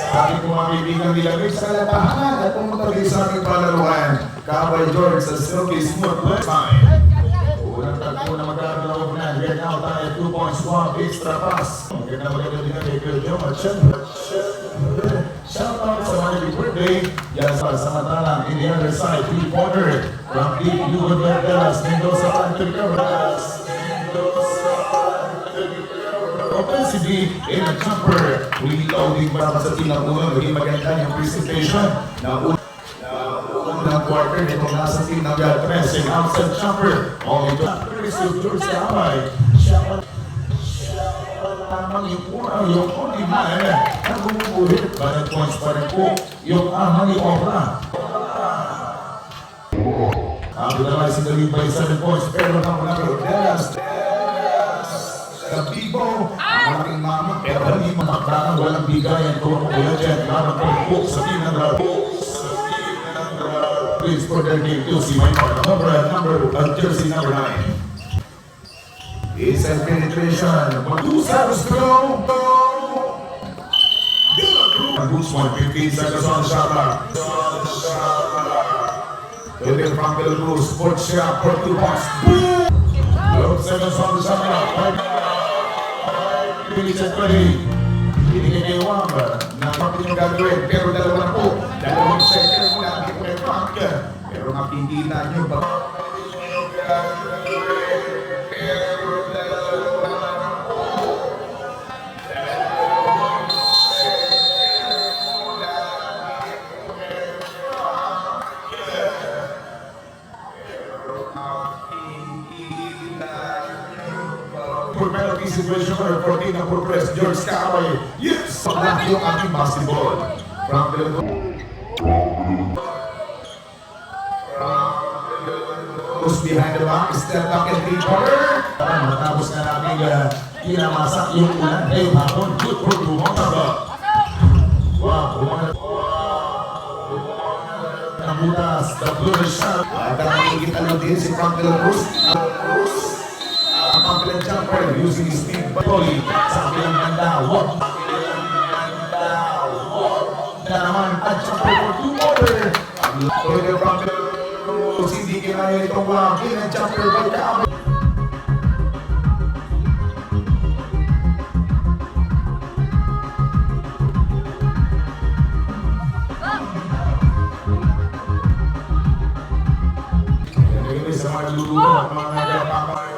Sabi ko mga kaibigan nilagay sa kalatahanan at pumunta din sa aking palaruan. Kabay George sa Silky Smooth Left Side. Unang tagpo na magkakalaog na. Right now tayo 2 points, 1 extra pass. Maganda din na kay Girl Joe at shout out sa mga happy birthday. Yan samantalang in the other side, 3-pointer from Deep Lugo Verdelas, Mendoza Anterior. Offensively, in a jumper, reloading para sa tinang-unang maging maganda yung presentation na unang quarter nitong nasa team ng Galtres and outside jumper. Only to George Kamay. Siya lamang yung only man na bumubulit. Banat points pa rin po yung amang yung obra. Capitalizing the lead by 7 points, pero naman ang Rodelas. Kabibo, malaking mama, pero hindi makakakang walang bigayan kung mula dyan. Larang pagpuk sa team ng Rabo. Please for their game to see my number, jersey number 9. Inside penetration, 2 seconds to go. Boots 1, 15 seconds on the shot clock. Building from Belarus, sports shot for 2 points. 12 seconds on the shot clock. Bilisan pa rin. Hindi ka kayo wamba na kapit yung gagawin. Pero dalawa na po. Dalawang second mo lang. Hindi ko kayo prank. Pero mapindina nyo ba? Pero dalawa na po. For penalty situation number 14 na for press, George Kamay. Yes! Pagnak yung ating basketball. From Belarus behind the back, step back and three-pointer. Matapos na namin kinamasak yung ulan ay hapon. Good for Dumotaba. Wow, nabutas, the blue shot. At ang makikita nyo din si Frank Belarus. Ang pangkalang jumper using his speed body sa kabilang banda. Na naman ang jumper for 2-pointer. Pwede Frank Belarus, hindi kinaya itong wagin ang jumper by Kamay. Yan sa mga luluwa at mga nagapapay.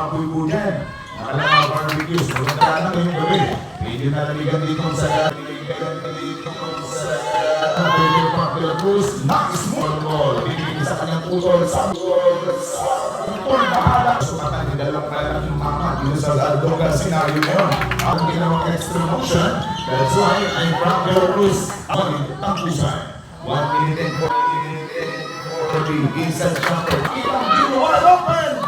Apoy po dyan. Nakala mga barbecues. Magandaan na ngayong gabi. Hindi na naligan dito sa Belarus. Nice small ball. Binibigay sa kanyang putol. Putol bahala. Sumatan ni dalawang kalaking mama dito sa Aldoga scenario ngayon. Ang ginawang extra motion. That's why I'm from Belarus. Ang tampusan. 1 minute and 40 inside jumper. Kitang dito wide open.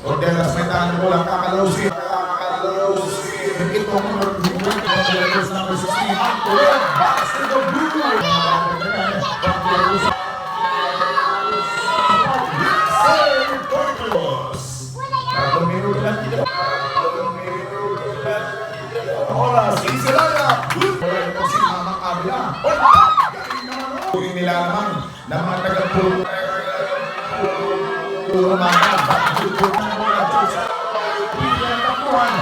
Rodelas may tahan mo lang kakalawsin. Itong Belarus number 16. Basket of blue. Oras, isa lang na. Ito si Mamang Abla. Puri nila naman na mga taga-puro. Puro mga Pilihan tapuan.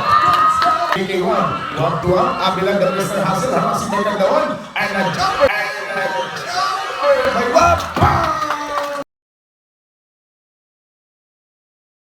Pilihan. Wag-tuwang, Abla, the Mr. Hassel.